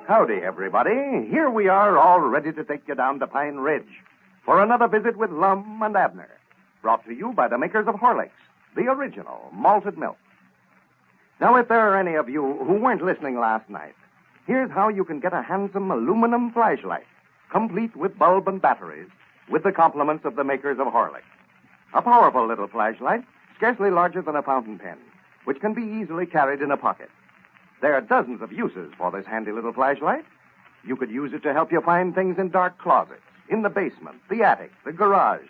Howdy, everybody. Here we are, all ready to take you down to Pine Ridge for another visit with Lum and Abner, brought to you by the makers of Horlicks, the original malted milk. Now, if there are any of you who weren't listening last night, here's how you can get a handsome aluminum flashlight, complete with bulb and batteries, with the compliments of the makers of Horlicks. A powerful little flashlight, scarcely larger than a fountain pen, which can be easily carried in a pocket. There are dozens of uses for this handy little flashlight. You could use it to help you find things in dark closets, in the basement, the attic, the garage.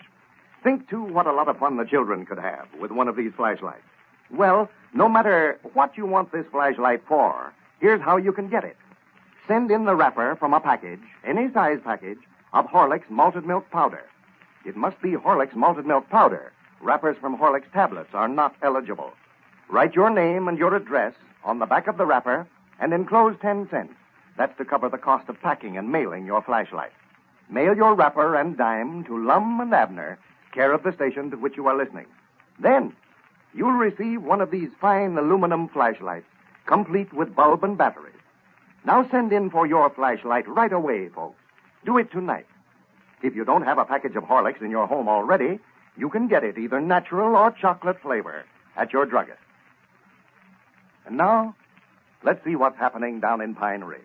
Think, too, what a lot of fun the children could have with one of these flashlights. Well, no matter what you want this flashlight for, here's how you can get it. Send in the wrapper from a package, any size package, of Horlicks malted milk powder. It must be Horlicks malted milk powder. Wrappers from Horlicks tablets are not eligible. Write your name and your address on the back of the wrapper and enclose 10 cents. That's to cover the cost of packing and mailing your flashlight. Mail your wrapper and dime to Lum and Abner, care of the station to which you are listening. Then, you'll receive one of these fine aluminum flashlights, complete with bulb and batteries. Now send in for your flashlight right away, folks. Do it tonight. If you don't have a package of Horlicks in your home already, you can get it either natural or chocolate flavor at your druggist. And now, let's see what's happening down in Pine Ridge.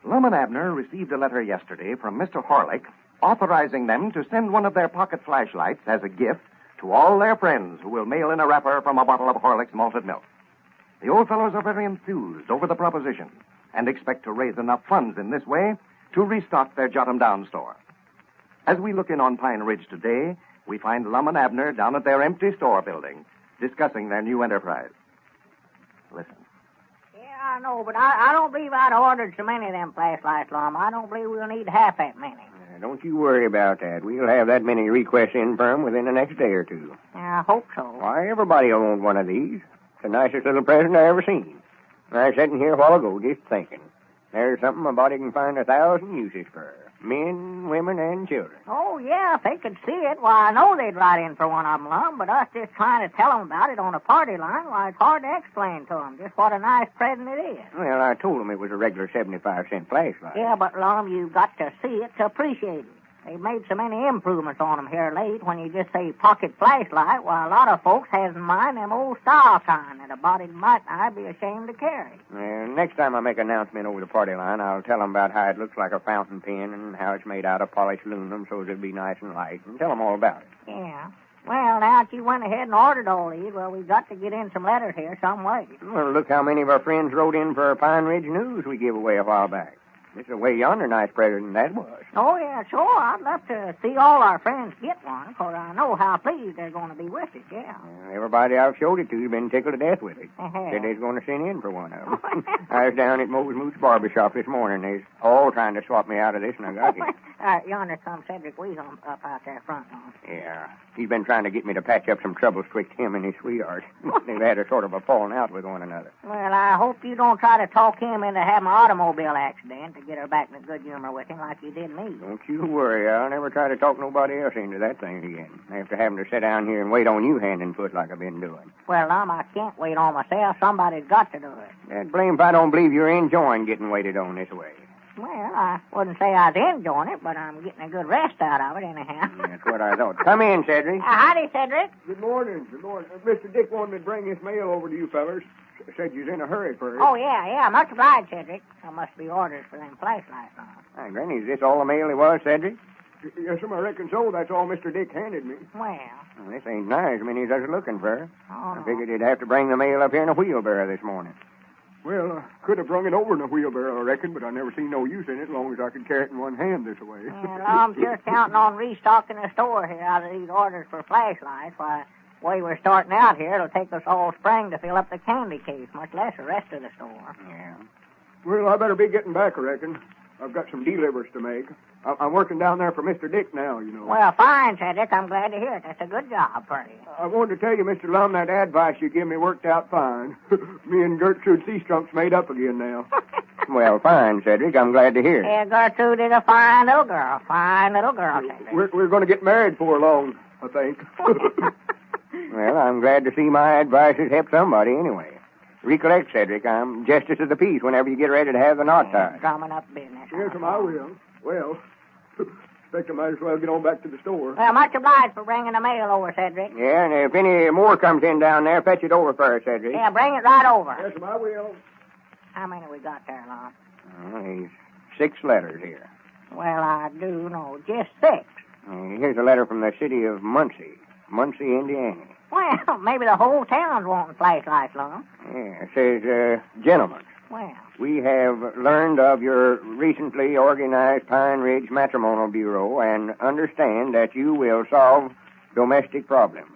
Lum and Abner received a letter yesterday from Mr. Horlick authorizing them to send one of their pocket flashlights as a gift to all their friends who will mail in a wrapper from a bottle of Horlick's malted milk. The old fellows are very enthused over the proposition and expect to raise enough funds in this way to restock their Jot-'em-Down store. As we look in on Pine Ridge today, we find Lum and Abner down at their empty store building, discussing their new enterprise. Listen. Yeah, I know, but I don't believe I'd ordered so many of them flashlights, Lum. I don't believe we'll need half that many. Don't you worry about that. We'll have that many requests in for 'em within the next day or two. I hope so. Why, everybody will want one of these. It's the nicest little present I ever seen. I was sitting here a while ago just thinking. There's something a body can find 1,000 uses for. Men, women, and children. Oh, yeah, if they could see it, why, I know they'd write in for one of them, Lum, but us just trying to tell them about it on a party line, why, it's hard to explain to them just what a nice present it is. Well, I told them it was a regular 75-cent flashlight. Yeah, but, Lum, you've got to see it to appreciate it. They've made so many improvements on them here late. When you just say pocket flashlight, why, a lot of folks has in mind them old style kind that a body might not be ashamed to carry. Next time I make an announcement over the party line, I'll tell them about how it looks like a fountain pen and how it's made out of polished aluminum so it'll be nice and light, and tell them all about it. Yeah. Well, now that you went ahead and ordered all these, well, we've got to get in some letters here some way. Well, look how many of our friends wrote in for Pine Ridge News we gave away a while back. This is a way yonder nice present that was. Oh, yeah, sure. I'd love to see all our friends get one, because I know how pleased they're going to be with it, yeah. Everybody I've showed it to has been tickled to death with it. Said they's going to send in for one of them. I was down at Moe's Moots Barber Shop this morning. They's all trying to swap me out of this, and I got it. Yonder comes Cedric Weasel up out there front. Yeah. He's been trying to get me to patch up some troubles twixt him and his sweetheart. They've had a sort of a falling out with one another. Well, I hope you don't try to talk him into having an automobile accident to get her back in a good humor with him like you did me. Don't you worry. I'll never try to talk nobody else into that thing again. After having to sit down here and wait on you hand and foot like I've been doing. Well, Lum, I can't wait on myself. Somebody's got to do it. That blame if I don't believe you're enjoying getting waited on this way. Well, I wouldn't say I was enjoying it, but I'm getting a good rest out of it anyhow. That's what I thought. Come in, Cedric. Howdy, Cedric. Good morning. Good morning. Mr. Dick wanted me to bring this mail over to you fellers. Said you's in a hurry for it. Oh, yeah. Much obliged, Cedric. There must be orders for them flashlights now. Hey, Granny, is this all the mail there was, Cedric? Yes, sir, I reckon so. That's all Mr. Dick handed me. Well, this ain't nice. Many as I was looking for. Oh, I figured you'd have to bring the mail up here in a wheelbarrow this morning. Well, I could have brung it over in a wheelbarrow, I reckon, but I never seen no use in it as long as I could carry it in one hand this way. Well, I'm sure counting on restocking the store here out of these orders for flashlights. Why, the way we're starting out here, it'll take us all spring to fill up the candy case, much less the rest of the store. Yeah. Well, I better be getting back, I reckon. I've got some delivers to make. I'm working down there for Mr. Dick now, you know. Well, fine, Cedric. I'm glad to hear it. That's a good job for you. I wanted to tell you, Mr. Lum, that advice you give me worked out fine. Me and Gertrude Seastrunk's made up again now. Well, fine, Cedric. I'm glad to hear it. Yeah, Gertrude is a fine little girl. Fine little girl, Cedric. We're going to get married before long, I think. Well, I'm glad to see my advice has helped somebody anyway. Recollect, Cedric, I'm justice of the peace whenever you get ready to have the knot tied. Drumming up business. Yes, I will. Well, expect I might as well get on back to the store. Well, much obliged for bringing the mail over, Cedric. Yeah, and if any more comes in down there, fetch it over for us, Cedric. Yeah, bring it right over. Yes, I will. How many we got there, Lum? There's 6 letters here. Well, I do know. Just 6. Here's a letter from the city of Muncie, Indiana. Well, maybe the whole town's wanting flashlights, Lum. Yeah, it says, gentlemen, Well, we have learned of your recently organized Pine Ridge Matrimonial Bureau and understand that you will solve domestic problems.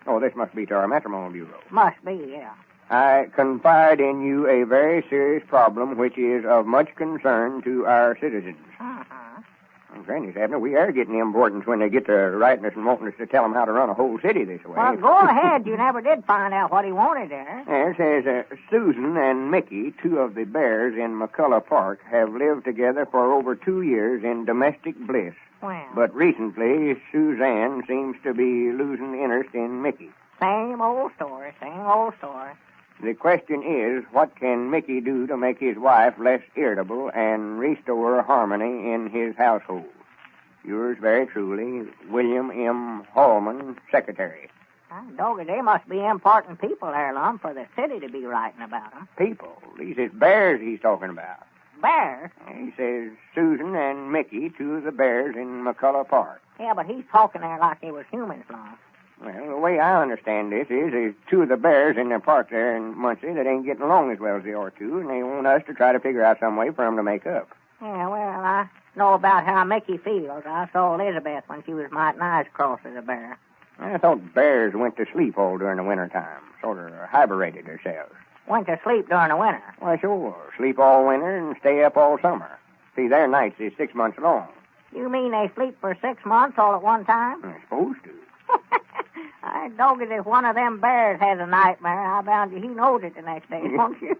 Oh, this must be to our Matrimonial Bureau. must be, yeah. I confide in you a very serious problem which is of much concern to our citizens. Uh-huh. Granny's Abner, we are getting importance when they get to writing us and wanting us to tell them how to run a whole city this way. Well, go ahead. You never did find out what he wanted there. Yeah, it says, Susan and Mickey, 2 of the bears in McCullough Park, have lived together for over 2 years in domestic bliss. Well, But recently, Suzanne seems to be losing interest in Mickey. same old story, same old story. The question is, what can Mickey do to make his wife less irritable and restore harmony in his household? Yours very truly, William M. Hallman, Secretary. Doggy, they must be important people there, Lum, for the city to be writing about them. People. These is bears he's talking about. Bears? He says Susan and Mickey, 2 of the bears in McCullough Park. Yeah, but he's talking there like they was humans, Lum. Well, the way I understand this is 2 of the bears in the park there in Muncie that ain't getting along as well as they ought to, and they want us to try to figure out some way for them to make up. Yeah, well, I know about how Mickey feels. I saw Elizabeth when she was mighty nice cross as a bear. I thought bears went to sleep all during the winter time, sort of hibernated themselves. Went to sleep during the winter. Why, sure. Sleep all winter and stay up all summer. See, their nights is 6 months long. You mean they sleep for 6 months all at one time? They're supposed to. I doggy, if one of them bears has a nightmare, I bound you he knows it the next day, don't you?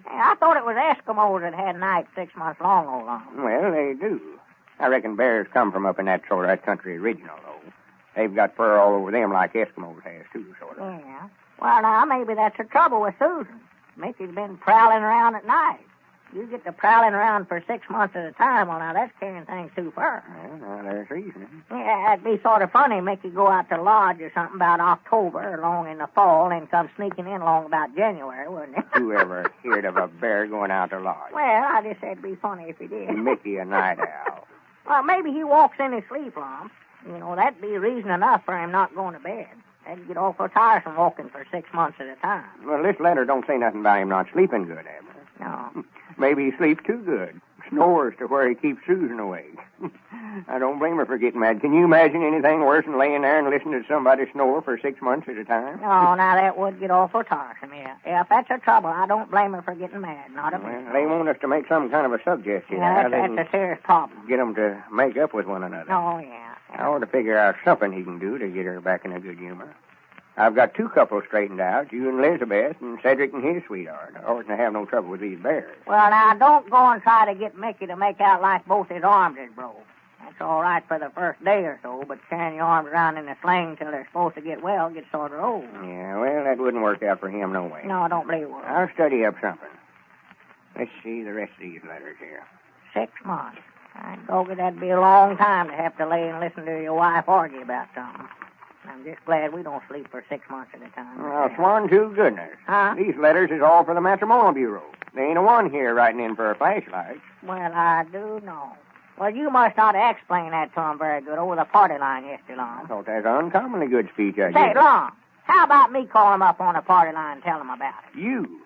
I thought it was Eskimos that had nights 6 months long, old long. Well, they do. I reckon bears come from up in that sort of that country original, though. They've got fur all over them like Eskimos has, too, sort of. Yeah. Well, now, maybe that's the trouble with Susan. Mickey's been prowling around at night. You get to prowling around for 6 months at a time, well, now, that's carrying things too far. Well, now, there's reason. Yeah, it'd be sort of funny, Mickey go out to lodge or something about October or long in the fall and come sneaking in long about January, wouldn't it? Who ever heard of a bear going out to lodge? Well, I just said it'd be funny if he did. Mickey, a night owl. Well, maybe he walks in his sleep, Lum. You know, that'd be reason enough for him not going to bed. That'd get awful tiresome walking for 6 months at a time. Well, this letter don't say nothing about him not sleeping good, Abner. No. Maybe he sleeps too good. Snores to where he keeps Susan awake. I don't blame her for getting mad. Can you imagine anything worse than laying there and listening to somebody snore for 6 months at a time? No, now that would get awful tiresome, yeah. Yeah, if that's the trouble, I don't blame her for getting mad, not a bit. Well, they want us to make some kind of a suggestion. Yeah, that's a serious problem. Get them to make up with one another. Oh, yeah. I ought to figure out something he can do to get her back in a good humor. I've got 2 couples straightened out, you and Elizabeth, and Cedric and his sweetheart. I oughtn't to have no trouble with these bears. Well, now, don't go and try to get Mickey to make out like both his arms is broke. That's all right for the first day or so, but carrying your arms around in a sling till they're supposed to get well gets sort of old. Yeah, well, that wouldn't work out for him no way. No, I don't believe it would. I'll study up something. Let's see the rest of these letters here. 6 months. I doggy, that'd be a long time to have to lay and listen to your wife argue about something. I'm just glad we don't sleep for 6 months at a time. Well, sworn to goodness. Huh? These letters is all for the Matrimonial Bureau. There ain't a one here writing in for a flashlight. Well, I do know. Well, you must not have explained that to him very good over the party line yesterday, I Long. thought that's uncommonly good speech I Say, gave. Long, how about me calling him up on the party line and tell him about it? You?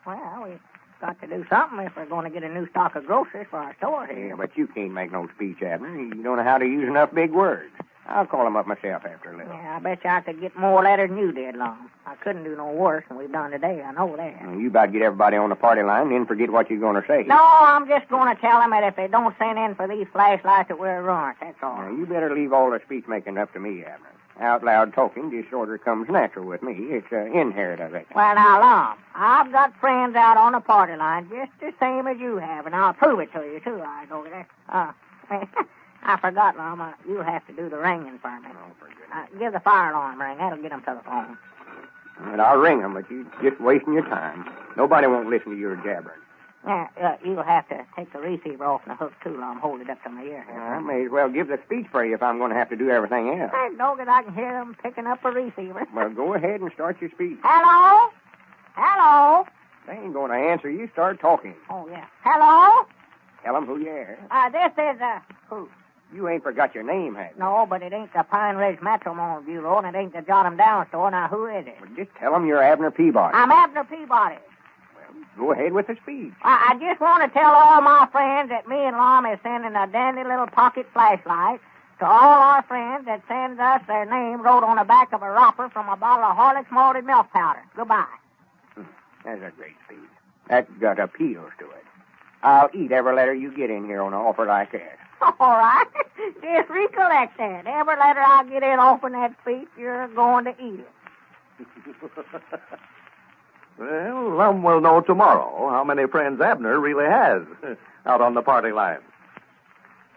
Well, we've got to do something if we're going to get a new stock of groceries for our store here. Yeah, but you can't make no speech, Abner. You don't know how to use enough big words. I'll call him up myself after a little. Yeah, I bet you I could get more letters than you did, Long. I couldn't do no worse than we've done today. I know that. Well, you about get everybody on the party line, then forget what you're going to say. No, I'm just going to tell them that if they don't send in for these flashlights that we're ruined, that's all. Now, you better leave all the speech making up to me, Abner. Out loud talking just sort of comes natural with me. It's inherent, I reckon. Well, now, Long, I've got friends out on the party line just the same as you have, and I'll prove it to you, too. I go there. I forgot, Long. You'll have to do the ringing for me. Oh, for goodness. Give the fire alarm ring. That'll get them to the phone. And I'll ring 'em, but you're just wasting your time. Nobody won't listen to your jabbering. You'll have to take the receiver off the hook, too, while I'm holding it up to my ear. I may as well give the speech for you if I'm going to have to do everything else. Hey, dog, I can hear them picking up a receiver. Well, go ahead and start your speech. Hello? Hello? They ain't going to answer. You start talking. Oh, yeah. Hello? Tell 'em who you are. This is, who? You ain't forgot your name, have you? No, but it ain't the Pine Ridge Matrimonial Bureau, and it ain't the Jot 'em Down store. Now, who is it? Well, just tell 'em you're Abner Peabody. I'm Abner Peabody. Go ahead with the speech. I just want to tell all my friends that me and Lum is sending a dandy little pocket flashlight to all our friends that sends us their name wrote on the back of a wrapper from a bottle of Horlicks malted milk powder. Goodbye. That's a great speech. That's got appeals to it. I'll eat every letter you get in here on an offer like that. All right. Just recollect that. Every letter I get in offering that speech, you're going to eat it. Well, Lum will know tomorrow how many friends Abner really has out on the party line.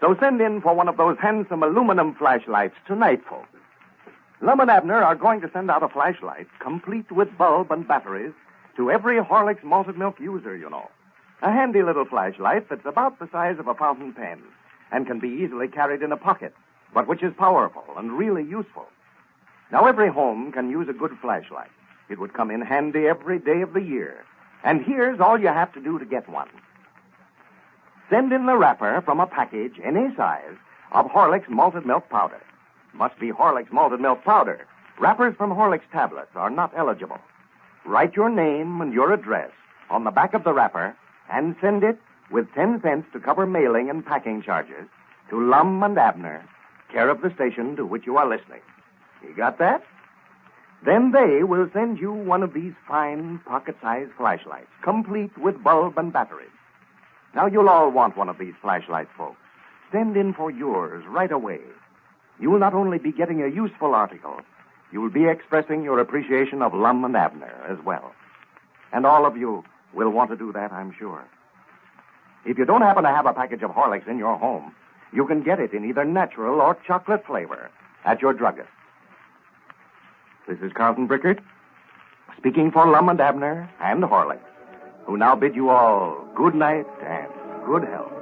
So send in for one of those handsome aluminum flashlights tonight, folks. Lum and Abner are going to send out a flashlight complete with bulb and batteries to every Horlicks malted milk user, you know. A handy little flashlight that's about the size of a fountain pen and can be easily carried in a pocket, but which is powerful and really useful. Now, every home can use a good flashlight. It would come in handy every day of the year. And here's all you have to do to get one. Send in the wrapper from a package, any size, of Horlicks malted milk powder. Must be Horlicks malted milk powder. Wrappers from Horlicks tablets are not eligible. Write your name and your address on the back of the wrapper and send it with 10 cents to cover mailing and packing charges to Lum and Abner, care of the station to which you are listening. You got that? Then they will send you one of these fine pocket-sized flashlights, complete with bulb and batteries. Now, you'll all want one of these flashlights, folks. Send in for yours right away. You will not only be getting a useful article, you will be expressing your appreciation of Lum and Abner as well. And all of you will want to do that, I'm sure. If you don't happen to have a package of Horlicks in your home, you can get it in either natural or chocolate flavor at your druggist. This is Carlton Brickert, speaking for Lum and Abner and Horlicks, who now bid you all good night and good health.